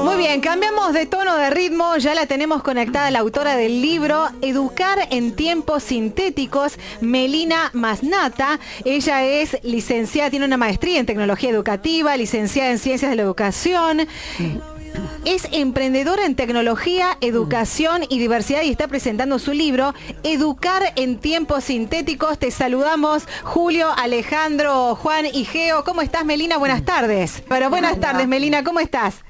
Muy bien, cambiamos de tono, de ritmo, ya la tenemos conectada la autora del libro Educar en tiempos sintéticos, Melina Masnata. Ella es licenciada, tiene una maestría en tecnología educativa, licenciada en ciencias de la educación. Es emprendedora en tecnología, educación y diversidad y está presentando su libro Educar en tiempos sintéticos. Te saludamos, Julio, Alejandro, Juan y Geo. ¿Cómo estás, Melina? Buenas tardes. Pero buenas tardes, Melina, ¿cómo estás?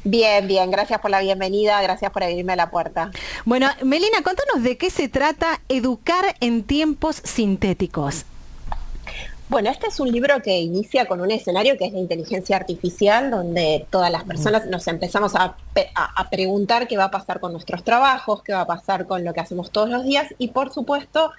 Bien, bien, gracias por la bienvenida, gracias por abrirme la puerta. Bueno, Melina, contanos de qué se trata Educar en tiempos sintéticos. Bueno, este es un libro que inicia con un escenario que es la inteligencia artificial, donde todas las personas nos empezamos a preguntar qué va a pasar con nuestros trabajos, qué va a pasar con lo que hacemos todos los días y, por supuesto,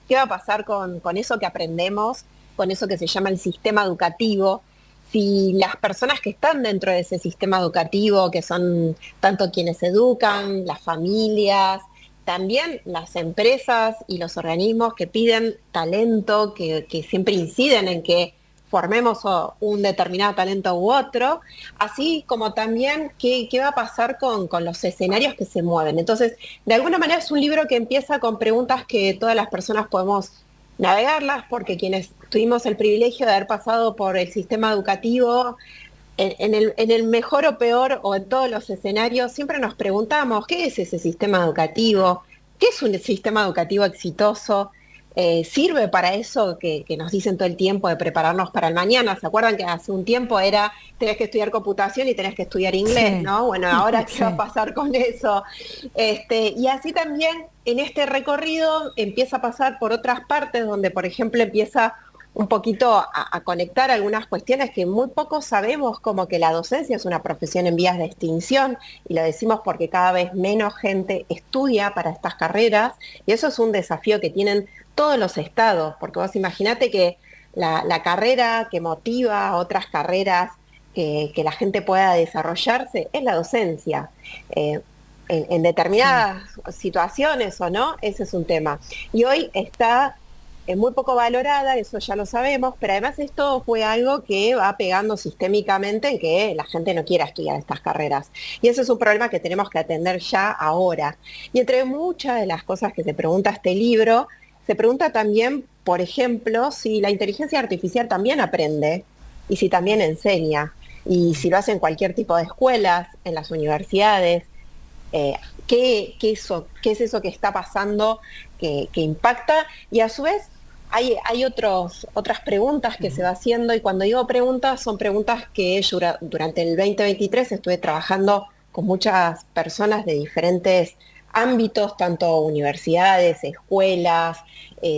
qué va a pasar con eso que aprendemos, con eso que se llama el sistema educativo. Si las personas que están dentro de ese sistema educativo, que son tanto quienes educan, las familias, también las empresas y los organismos que piden talento, que siempre inciden en que formemos un determinado talento u otro, así como también qué va a pasar con los escenarios que se mueven. Entonces, de alguna manera es un libro que empieza con preguntas que todas las personas podemos navegarlas, porque quienes tuvimos el privilegio de haber pasado por el sistema educativo, en el mejor o peor o en todos los escenarios, siempre nos preguntamos, ¿qué es ese sistema educativo? ¿Qué es un sistema educativo exitoso? ¿Sirve para eso que nos dicen todo el tiempo de prepararnos para el mañana? ¿Se acuerdan que hace un tiempo era, tenés que estudiar computación y tenés que estudiar inglés, sí, ¿no? Bueno, ahora ¿qué va a pasar con eso? Y así también en este recorrido empieza a pasar por otras partes donde, por ejemplo, empieza un poquito a conectar algunas cuestiones que muy poco sabemos, como que la docencia es una profesión en vías de extinción, y lo decimos porque cada vez menos gente estudia para estas carreras, y eso es un desafío que tienen todos los estados, porque vos imaginate que la carrera que motiva a otras carreras que la gente pueda desarrollarse es la docencia. En determinadas situaciones o no, ese es un tema. Y hoy está muy poco valorada, eso ya lo sabemos, pero además esto fue algo que va pegando sistémicamente en que la gente no quiera estudiar estas carreras. Y eso es un problema que tenemos que atender ya ahora. Y entre muchas de las cosas que se pregunta este libro, se pregunta también, por ejemplo, si la inteligencia artificial también aprende y si también enseña, y si lo hace en cualquier tipo de escuelas, en las universidades. ¿Qué es eso que está pasando que impacta? Y a su vez hay otras preguntas que se va haciendo, y cuando digo preguntas, son preguntas que yo durante el 2023 estuve trabajando con muchas personas de diferentes ámbitos, tanto universidades, escuelas,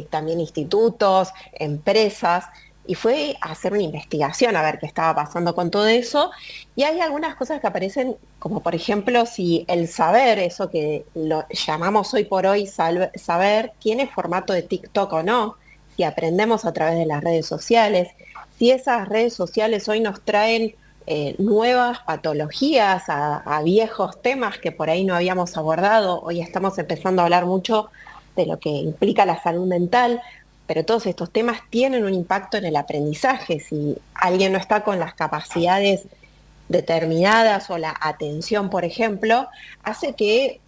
también institutos, empresas, y fue a hacer una investigación a ver qué estaba pasando con todo eso. Y hay algunas cosas que aparecen, como por ejemplo, si el saber, eso que lo llamamos hoy por hoy saber, tiene formato de TikTok o no, si aprendemos a través de las redes sociales, si esas redes sociales hoy nos traen nuevas patologías a viejos temas que por ahí no habíamos abordado. Hoy estamos empezando a hablar mucho de lo que implica la salud mental, pero todos estos temas tienen un impacto en el aprendizaje. Si alguien no está con las capacidades determinadas o la atención, por ejemplo, hace que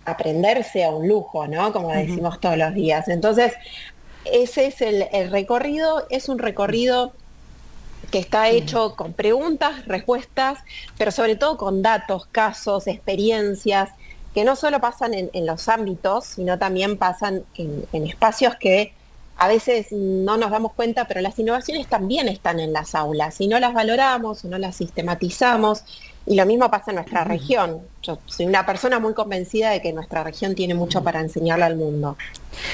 aprender sea un lujo, ¿no? Como decimos todos los días. Entonces, ese es el recorrido, es un recorrido que está hecho con preguntas, respuestas, pero sobre todo con datos, casos, experiencias, que no solo pasan en los ámbitos, sino también pasan en espacios que a veces no nos damos cuenta, pero las innovaciones también están en las aulas, y no las valoramos o no las sistematizamos, y lo mismo pasa en nuestra región. Yo soy una persona muy convencida de que nuestra región tiene mucho para enseñarle al mundo.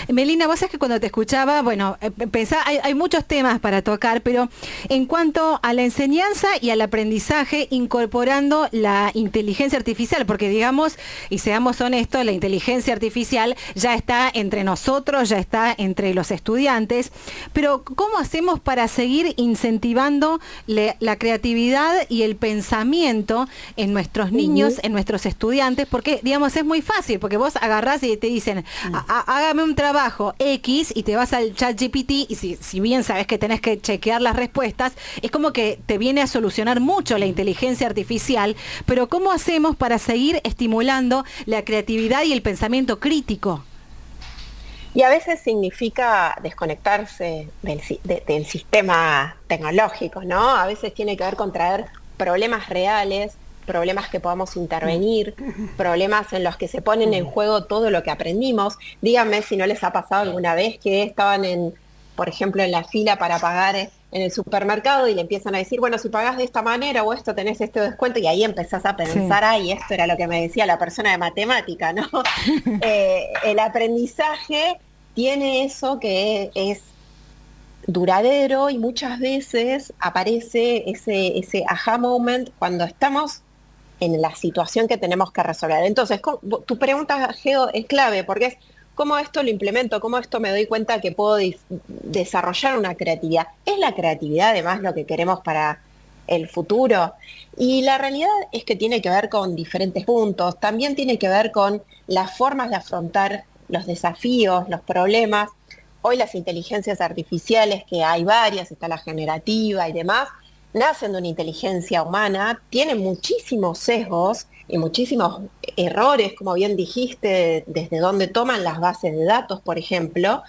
Melina, vos sabés que cuando te escuchaba, bueno, hay muchos temas para tocar, pero en cuanto a la enseñanza y al aprendizaje, incorporando la inteligencia artificial, porque digamos, y seamos honestos, la inteligencia artificial ya está entre nosotros, ya está entre los estudiantes, pero ¿cómo hacemos para seguir incentivando la creatividad y el pensamiento en nuestros niños, en nuestros nuestros estudiantes, porque, digamos, es muy fácil, porque vos agarrás y te dicen, hágame un trabajo X, y te vas al ChatGPT, y si bien sabes que tenés que chequear las respuestas, es como que te viene a solucionar mucho la inteligencia artificial, pero ¿cómo hacemos para seguir estimulando la creatividad y el pensamiento crítico? Y a veces significa desconectarse del sistema tecnológico, ¿no? A veces tiene que ver con traer problemas reales, problemas que podamos intervenir, problemas en los que se ponen en juego todo lo que aprendimos. Díganme si no les ha pasado alguna vez que estaban por ejemplo, en la fila para pagar en el supermercado y le empiezan a decir, bueno, si pagás de esta manera o esto tenés este descuento, y ahí empezás a pensar, ay, esto era lo que me decía la persona de matemática, ¿no? El aprendizaje tiene eso que es duradero, y muchas veces aparece ese aha moment cuando estamos en la situación que tenemos que resolver. Entonces, tu pregunta, Geo, es clave, porque es cómo esto lo implemento, cómo esto me doy cuenta que puedo desarrollar una creatividad. ¿Es la creatividad además lo que queremos para el futuro? Y la realidad es que tiene que ver con diferentes puntos, también tiene que ver con las formas de afrontar los desafíos, los problemas. Hoy las inteligencias artificiales, que hay varias, está la generativa y demás, nacen de una inteligencia humana, tienen muchísimos sesgos y muchísimos errores, como bien dijiste, desde donde toman las bases de datos, por ejemplo,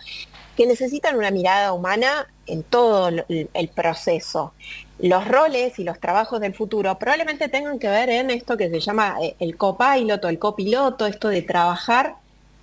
que necesitan una mirada humana en todo el proceso. Los roles y los trabajos del futuro probablemente tengan que ver en esto que se llama el copilot o el copiloto, esto de trabajar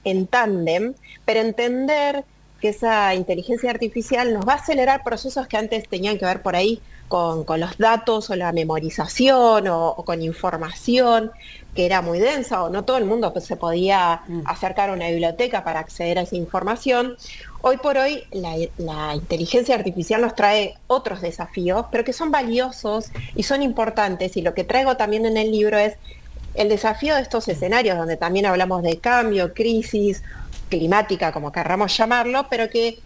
en tándem, pero entender que esa inteligencia artificial nos va a acelerar procesos que antes tenían que ver por ahí con los datos o la memorización o con información que era muy densa, o no todo el mundo se podía acercar a una biblioteca para acceder a esa información. Hoy por hoy la inteligencia artificial nos trae otros desafíos, pero que son valiosos y son importantes, y lo que traigo también en el libro es el desafío de estos escenarios, donde también hablamos de cambio, crisis climática, como querramos llamarlo, pero que,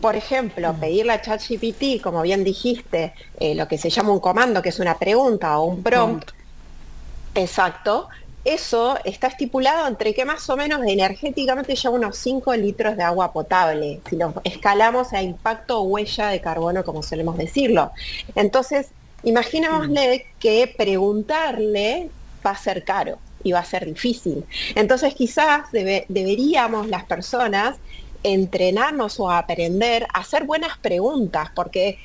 por ejemplo, pedirle a ChatGPT, como bien dijiste, lo que se llama un comando, que es una pregunta o un prompt, exacto, eso está estipulado entre que más o menos energéticamente lleva unos 5 litros de agua potable, si lo escalamos a impacto o huella de carbono, como solemos decirlo. Entonces, imaginémosle que preguntarle va a ser caro y va a ser difícil. Entonces quizás deberíamos las personas entrenarnos o aprender a hacer buenas preguntas, porque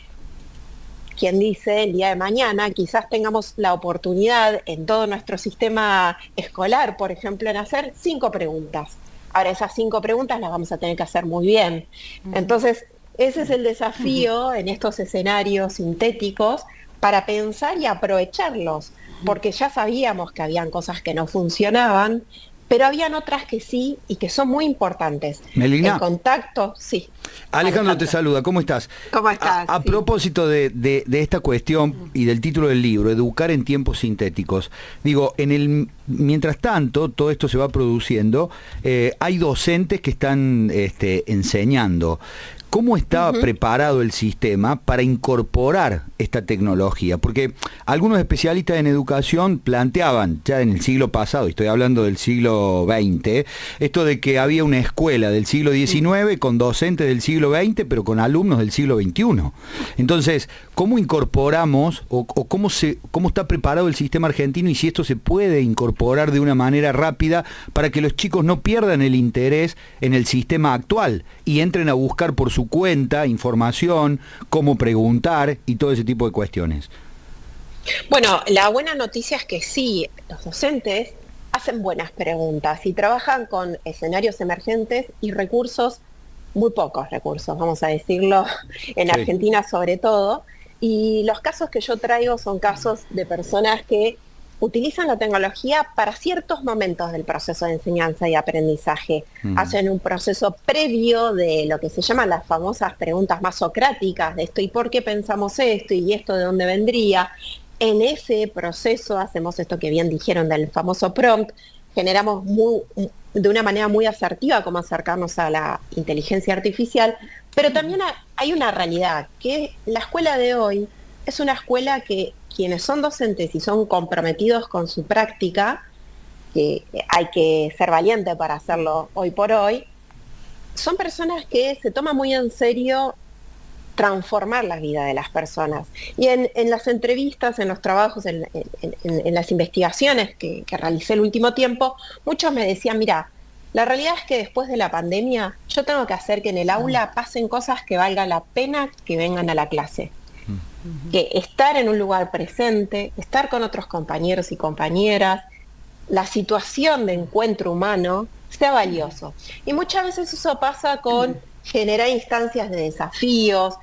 quien dice el día de mañana quizás tengamos la oportunidad en todo nuestro sistema escolar, por ejemplo, en hacer 5 preguntas. Ahora esas 5 preguntas las vamos a tener que hacer muy bien. Entonces ese es el desafío en estos escenarios sintéticos, para pensar y aprovecharlos, porque ya sabíamos que habían cosas que no funcionaban, pero habían otras que sí y que son muy importantes. Melina. El contacto, sí. Alejandro te saluda, ¿cómo estás? ¿Cómo estás? A propósito de esta cuestión y del título del libro, Educar en tiempos sintéticos, digo, mientras tanto, todo esto se va produciendo, hay docentes que están enseñando. ¿Cómo está preparado el sistema para incorporar esta tecnología? Porque algunos especialistas en educación planteaban, ya en el siglo pasado, y estoy hablando del siglo XX, esto de que había una escuela del siglo XIX con docentes del siglo XX, pero con alumnos del siglo XXI. Entonces, ¿cómo incorporamos o cómo está preparado el sistema argentino, y si esto se puede incorporar de una manera rápida para que los chicos no pierdan el interés en el sistema actual y entren a buscar por su cuenta información, cómo preguntar y todo ese tipo de cuestiones? Bueno, la buena noticia es que sí, los docentes hacen buenas preguntas y trabajan con escenarios emergentes y recursos, muy pocos recursos, vamos a decirlo, en Argentina sobre todo. Y los casos que yo traigo son casos de personas que utilizan la tecnología para ciertos momentos del proceso de enseñanza y aprendizaje. Hacen un proceso previo de lo que se llaman las famosas preguntas más socráticas, de esto y por qué pensamos esto y esto de dónde vendría. En ese proceso hacemos esto que bien dijeron del famoso prompt, generamos de una manera muy asertiva cómo acercarnos a la inteligencia artificial, pero también hay una realidad, que la escuela de hoy es una escuela que quienes son docentes y son comprometidos con su práctica, que hay que ser valiente para hacerlo hoy por hoy, son personas que se toman muy en serio transformar la vida de las personas. Y en las entrevistas, en los trabajos, en las investigaciones que realicé el último tiempo, muchos me decían, mira, la realidad es que después de la pandemia yo tengo que hacer que en el aula pasen cosas que valga la pena que vengan a la clase. Que estar en un lugar presente, estar con otros compañeros y compañeras, la situación de encuentro humano sea valioso. Y muchas veces eso pasa con generar instancias de desafíos,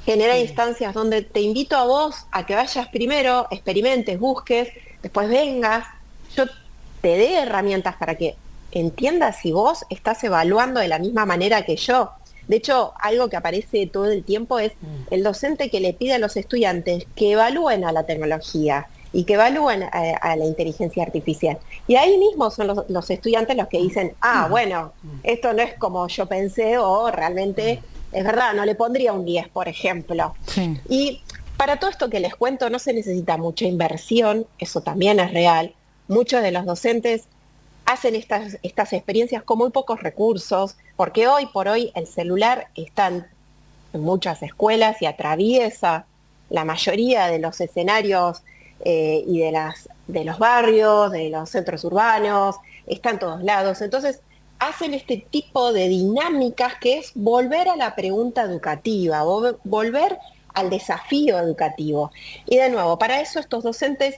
generar instancias donde te invito a vos a que vayas primero, experimentes, busques, después vengas, yo te dé herramientas para que entiendas si vos estás evaluando de la misma manera que yo. De hecho, algo que aparece todo el tiempo es el docente que le pide a los estudiantes que evalúen a la tecnología y que evalúen a la inteligencia artificial. Y ahí mismo son los estudiantes los que dicen, bueno, esto no es como yo pensé, o realmente es verdad, no le pondría un 10, por ejemplo. Sí. Y para todo esto que les cuento no se necesita mucha inversión, eso también es real. Muchos de los docentes hacen estas experiencias con muy pocos recursos, porque hoy por hoy el celular está en muchas escuelas y atraviesa la mayoría de los escenarios y de los barrios, de los centros urbanos, está en todos lados. Entonces, hacen este tipo de dinámicas que es volver a la pregunta educativa, volver al desafío educativo. Y de nuevo, para eso estos docentes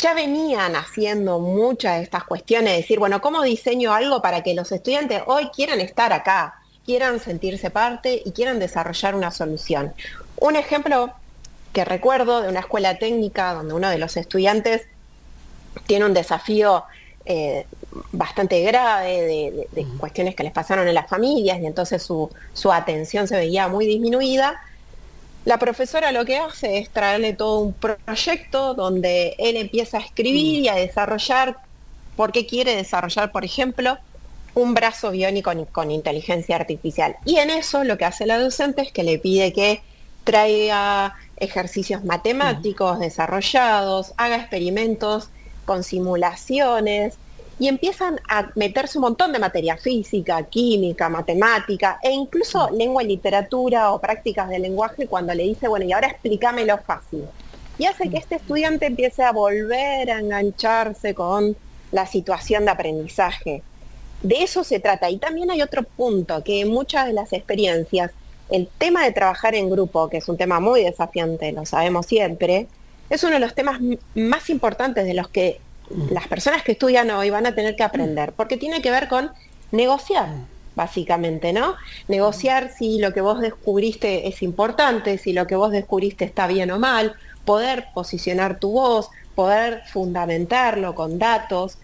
ya venían haciendo muchas de estas cuestiones, de decir, bueno, ¿cómo diseño algo para que los estudiantes hoy quieran estar acá, quieran sentirse parte y quieran desarrollar una solución? Un ejemplo que recuerdo de una escuela técnica donde uno de los estudiantes tiene un desafío bastante grave de cuestiones que les pasaron en las familias y entonces su atención se veía muy disminuida. La profesora lo que hace es traerle todo un proyecto donde él empieza a escribir y a desarrollar, porque quiere desarrollar, por ejemplo, un brazo biónico con inteligencia artificial. Y en eso lo que hace la docente es que le pide que traiga ejercicios matemáticos desarrollados, haga experimentos con simulaciones, y empiezan a meterse un montón de materia física, química, matemática, e incluso lengua y literatura o prácticas de lenguaje cuando le dice, bueno, y ahora explícamelo fácil. Y hace que este estudiante empiece a volver a engancharse con la situación de aprendizaje. De eso se trata. Y también hay otro punto, que en muchas de las experiencias, el tema de trabajar en grupo, que es un tema muy desafiante, lo sabemos siempre, es uno de los temas más importantes de los que las personas que estudian hoy van a tener que aprender, porque tiene que ver con negociar, básicamente, ¿no? Negociar si lo que vos descubriste es importante, si lo que vos descubriste está bien o mal, poder posicionar tu voz, poder fundamentarlo con datos.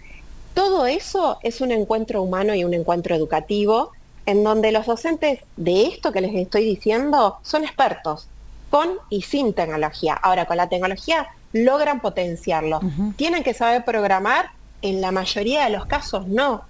Todo eso es un encuentro humano y un encuentro educativo en donde los docentes de esto que les estoy diciendo son expertos, con y sin tecnología. Ahora, con la tecnología logran potenciarlo. ¿Tienen que saber programar? En la mayoría de los casos no.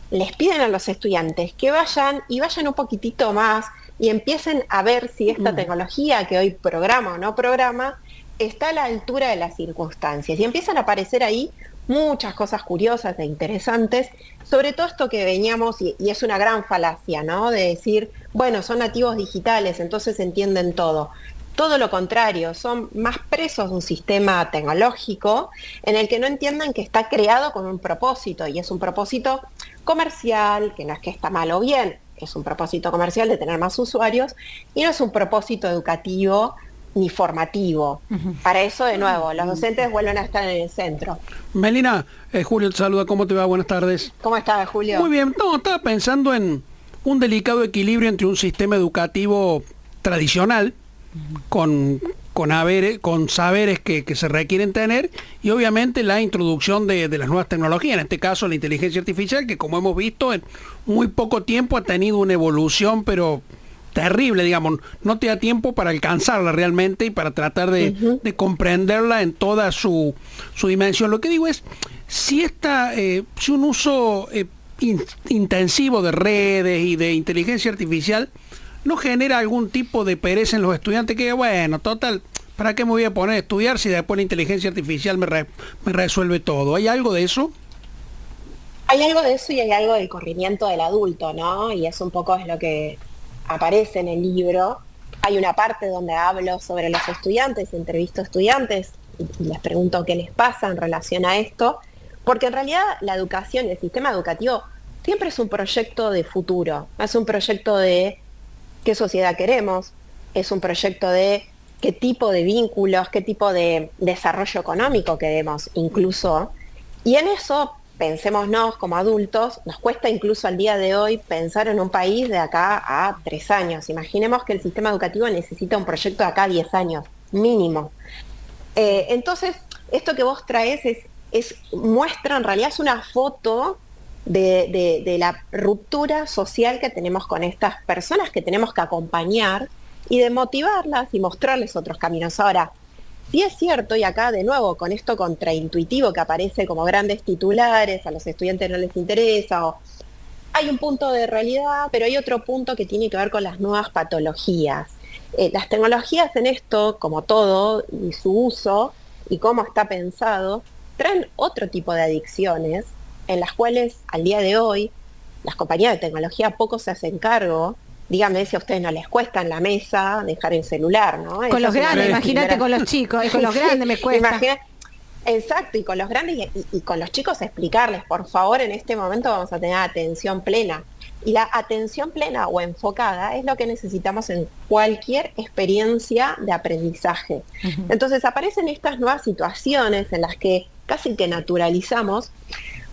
Les piden a los estudiantes que vayan un poquitito más y empiecen a ver si esta tecnología que hoy programa o no programa está a la altura de las circunstancias. Y empiezan a aparecer ahí muchas cosas curiosas e interesantes, sobre todo esto que veníamos, y es una gran falacia, ¿no? De decir, bueno, son nativos digitales, entonces entienden todo. Todo lo contrario, son más presos de un sistema tecnológico en el que no entiendan que está creado con un propósito, y es un propósito comercial, que no es que está mal o bien, es un propósito comercial de tener más usuarios, y no es un propósito educativo ni formativo. Para eso, de nuevo, los docentes vuelven a estar en el centro. Melina, Julio te saluda, ¿cómo te va? Buenas tardes. ¿Cómo estás, Julio? Muy bien, no, estaba pensando en un delicado equilibrio entre un sistema educativo tradicional, con saberes que se requieren tener, y obviamente la introducción de las nuevas tecnologías, en este caso la inteligencia artificial, que como hemos visto en muy poco tiempo ha tenido una evolución pero terrible, digamos, no te da tiempo para alcanzarla realmente y para tratar de comprenderla en toda su dimensión. Lo que digo es, si un uso intensivo de redes y de inteligencia artificial no genera algún tipo de pereza en los estudiantes, que bueno, total, ¿para qué me voy a poner a estudiar si después la inteligencia artificial me resuelve todo? ¿Hay algo de eso? Hay algo de eso y hay algo del corrimiento del adulto, ¿no? Y eso un poco es lo que aparece en el libro. Hay una parte donde hablo sobre los estudiantes, entrevisto a estudiantes y les pregunto qué les pasa en relación a esto, porque en realidad la educación y el sistema educativo siempre es un proyecto de futuro, es un proyecto de qué sociedad queremos, es un proyecto de qué tipo de vínculos, qué tipo de desarrollo económico queremos incluso, y en eso pensémonos como adultos, nos cuesta incluso al día de hoy pensar en un país de acá a 3 años. Imaginemos que el sistema educativo necesita un proyecto de acá a 10 años, mínimo. Entonces, esto que vos traes muestra, en realidad es una foto de la ruptura social que tenemos con estas personas que tenemos que acompañar y de motivarlas y mostrarles otros caminos. Ahora, sí es cierto, y acá de nuevo con esto contraintuitivo que aparece como grandes titulares, a los estudiantes no les interesa, o hay un punto de realidad, pero hay otro punto que tiene que ver con las nuevas patologías. Las tecnologías en esto, como todo, y su uso, y cómo está pensado, traen otro tipo de adicciones, en las cuales al día de hoy las compañías de tecnología poco se hacen cargo. Díganme si a ustedes no les cuesta en la mesa dejar el celular, ¿no? Con los grandes, imagínate con los chicos, y con los grandes me cuesta. Exacto, y con los grandes y con los chicos explicarles, por favor, en este momento vamos a tener atención plena. Y la atención plena o enfocada es lo que necesitamos en cualquier experiencia de aprendizaje. Entonces aparecen estas nuevas situaciones en las que casi que naturalizamos,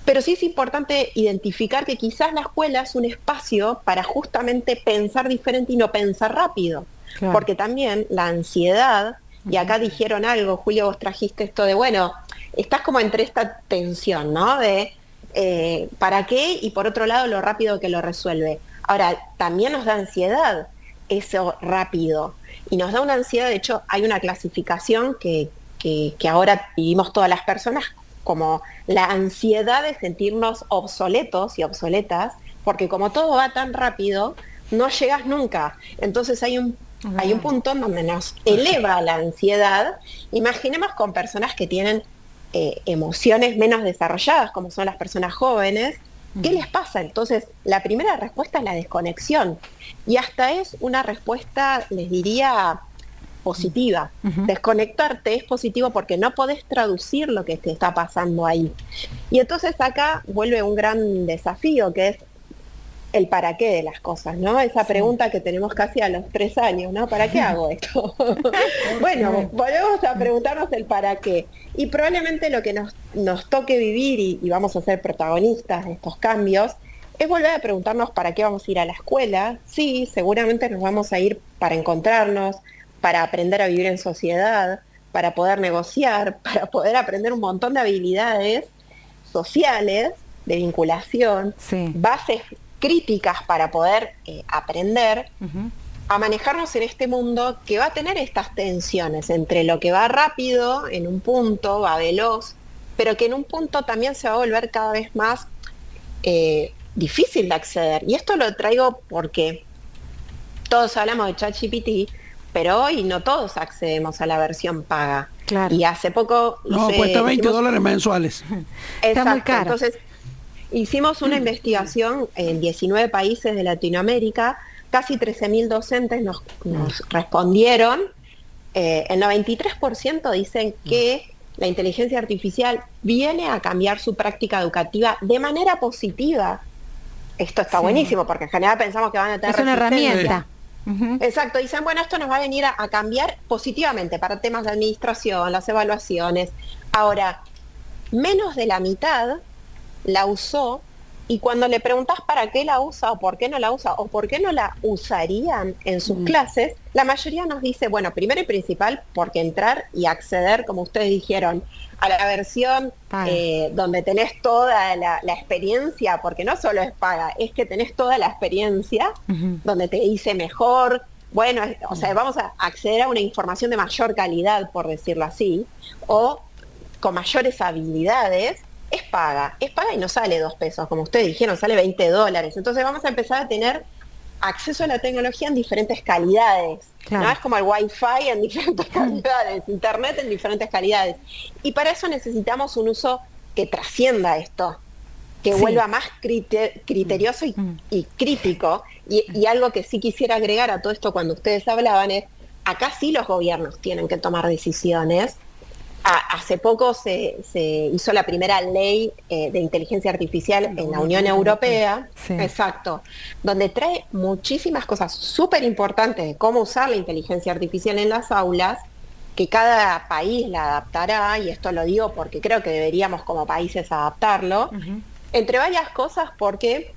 pero sí es importante identificar que quizás la escuela es un espacio para justamente pensar diferente y no pensar rápido. Claro. Porque también la ansiedad, y acá dijeron algo, Julio, vos trajiste esto de, bueno, estás como entre esta tensión, ¿no? De ¿para qué? Y por otro lado, lo rápido que lo resuelve. Ahora, también nos da ansiedad eso rápido. Y nos da una ansiedad, de hecho, hay una clasificación que ahora vivimos todas las personas como la ansiedad de sentirnos obsoletos y obsoletas, porque como todo va tan rápido, no llegas nunca. Entonces hay un punto en donde nos eleva la ansiedad. Imaginemos con personas que tienen emociones menos desarrolladas, como son las personas jóvenes. ¿Qué les pasa? Entonces, la primera respuesta es la desconexión. Y hasta es una respuesta, les diría, positiva. Desconectarte es positivo porque no podés traducir lo que te está pasando ahí. Y entonces acá vuelve un gran desafío, que es el para qué de las cosas, ¿no? Esa pregunta que tenemos casi a los 3 años, ¿no? ¿Para qué hago esto? Bueno, volvemos a preguntarnos el para qué. Y probablemente lo que nos toque vivir, y vamos a ser protagonistas de estos cambios, es volver a preguntarnos para qué vamos a ir a la escuela. Sí, seguramente nos vamos a ir para encontrarnos, para aprender a vivir en sociedad, para poder negociar, para poder aprender un montón de habilidades sociales, de vinculación, bases críticas para poder aprender a manejarnos en este mundo que va a tener estas tensiones entre lo que va rápido en un punto, va veloz, pero que en un punto también se va a volver cada vez más difícil de acceder. Y esto lo traigo porque todos hablamos de ChatGPT, pero hoy no todos accedemos a la versión paga. Claro. Y hace poco... cuesta $20 mensuales. Está muy caro. Entonces, hicimos una investigación en 19 países de Latinoamérica, casi 13.000 docentes nos respondieron. El 93% dicen que la inteligencia artificial viene a cambiar su práctica educativa de manera positiva. Esto está buenísimo, porque en general pensamos que van a tener... Es una herramienta. Exacto, dicen, bueno, esto nos va a venir a cambiar positivamente para temas de administración, las evaluaciones. Ahora, menos de la mitad la usó, y cuando le preguntas para qué la usa o por qué no la usa o por qué no la usarían en sus clases, la mayoría nos dice, bueno, primero y principal, porque entrar y acceder, como ustedes dijeron, a la versión donde tenés toda la experiencia, porque no solo es paga, es que tenés toda la experiencia, donde te dice mejor, bueno, o sea, vamos a acceder a una información de mayor calidad, por decirlo así, o con mayores habilidades. Es paga y no sale 2 pesos, como ustedes dijeron, sale $20. Entonces vamos a empezar a tener acceso a la tecnología en diferentes calidades. Claro. ¿No? Es como el Wi-Fi en diferentes calidades, Internet en diferentes calidades. Y para eso necesitamos un uso que trascienda esto. que Sí. vuelva más criterioso y crítico. Y algo que sí quisiera agregar a todo esto cuando ustedes hablaban es, acá sí los gobiernos tienen que tomar decisiones. Hace poco se hizo la primera ley de inteligencia artificial en la Unión Europea, Sí. exacto, donde trae muchísimas cosas súper importantes de cómo usar la inteligencia artificial en las aulas, que cada país la adaptará, y esto lo digo porque creo que deberíamos como países adaptarlo, entre varias cosas porque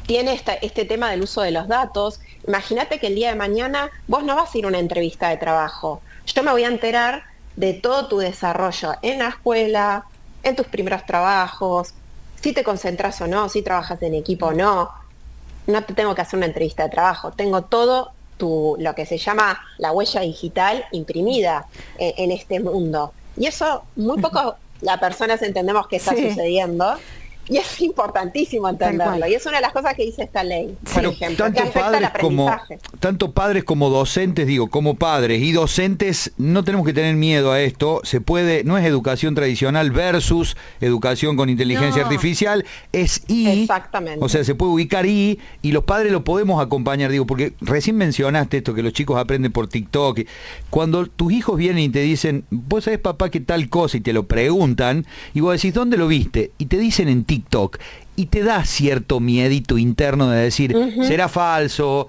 tiene este tema del uso de los datos. Imagínate que el día de mañana vos no vas a ir a una entrevista de trabajo, yo me voy a enterar de todo tu desarrollo en la escuela, en tus primeros trabajos, si te concentras o no, si trabajas en equipo o no. No te tengo que hacer una entrevista de trabajo, tengo todo lo que se llama la huella digital imprimida en este mundo. Y eso muy poco las personas entendemos que está Sí. sucediendo. Y es importantísimo entenderlo. Y es una de las cosas que dice esta ley, por Pero ejemplo, que tanto afecta al aprendizaje. tanto padres como docentes, digo, como padres y docentes, no tenemos que tener miedo a esto. Se puede, no es educación tradicional versus educación con inteligencia No. artificial, es Exactamente. o sea, se puede ubicar y los padres lo podemos acompañar, digo, porque recién mencionaste esto, que los chicos aprenden por TikTok. Cuando tus hijos vienen y te dicen, vos sabés, papá, qué tal cosa, y te lo preguntan, y vos decís, ¿dónde lo viste? Y te dicen en TikTok, y te da cierto miedito interno de decir, será falso,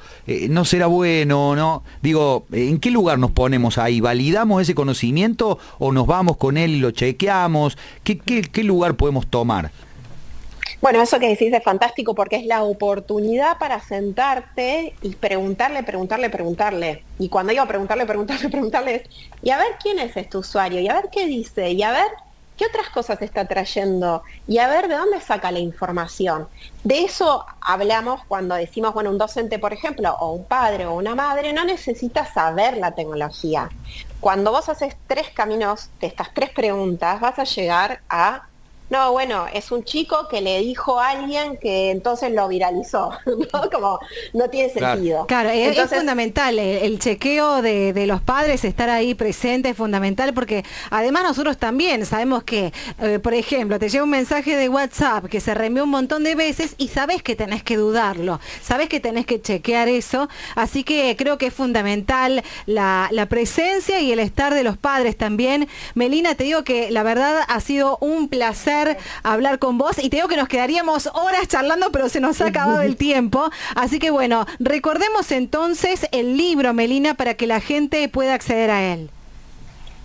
no será bueno, ¿no? Digo, ¿en qué lugar nos ponemos ahí? ¿Validamos ese conocimiento o nos vamos con él y lo chequeamos? ¿Qué lugar podemos tomar? Bueno, eso que decís es fantástico porque es la oportunidad para sentarte y preguntarle. Y cuando digo preguntarle es, y a ver quién es este usuario, y a ver qué dice, y a ver qué otras cosas está trayendo, y a ver de dónde saca la información. De eso hablamos cuando decimos, bueno, un docente, por ejemplo, o un padre o una madre, no necesita saber la tecnología. Cuando vos haces 3 caminos de estas 3 preguntas, vas a llegar a, no, bueno, es un chico que le dijo a alguien que entonces lo viralizó, ¿no? Como no tiene sentido. Claro, es Entonces, fundamental el chequeo de los padres, estar ahí presente es fundamental, porque además nosotros también sabemos que, por ejemplo, te llega un mensaje de WhatsApp que se reenvió un montón de veces y sabés que tenés que dudarlo, sabés que tenés que chequear eso, así que creo que es fundamental la presencia y el estar de los padres también. Melina, te digo que la verdad ha sido un placer hablar con vos y te digo que nos quedaríamos horas charlando, pero se nos ha acabado el tiempo, así que bueno, recordemos entonces el libro, Melina, para que la gente pueda acceder a él.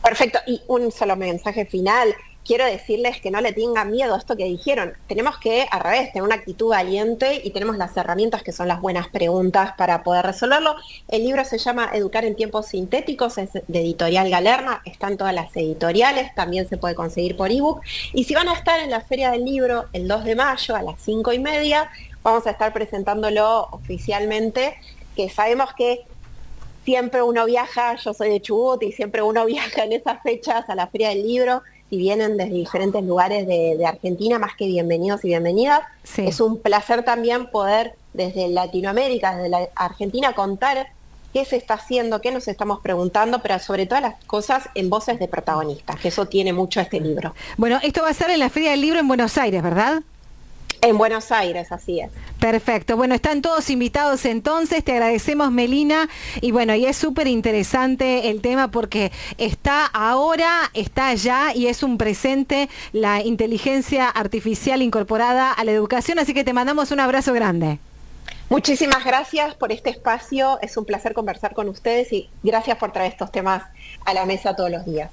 perfecto, y un solo mensaje final. Quiero decirles que no le tengan miedo a esto que dijeron. Tenemos que, al revés, tener una actitud valiente y tenemos las herramientas que son las buenas preguntas para poder resolverlo. El libro se llama Educar en tiempos sintéticos, es de Editorial Galerna, está en todas las editoriales, también se puede conseguir por ebook. Y si van a estar en la Feria del Libro el 2 de mayo a las 5:30, vamos a estar presentándolo oficialmente, que sabemos que siempre uno viaja, yo soy de Chubut, y siempre uno viaja en esas fechas a la Feria del Libro. Si vienen desde diferentes lugares de Argentina, más que bienvenidos y bienvenidas. Sí. Es un placer también poder desde Latinoamérica, desde la Argentina, contar qué se está haciendo, qué nos estamos preguntando, pero sobre todas las cosas en voces de protagonistas, que eso tiene mucho este libro. Bueno, esto va a ser en la Feria del Libro en Buenos Aires, ¿verdad? En Buenos Aires, así es. Perfecto, bueno, están todos invitados entonces, te agradecemos, Melina, y bueno, y es súper interesante el tema porque está ahora, está allá y es un presente la inteligencia artificial incorporada a la educación, así que te mandamos un abrazo grande. Muchísimas gracias por este espacio, es un placer conversar con ustedes y gracias por traer estos temas a la mesa todos los días.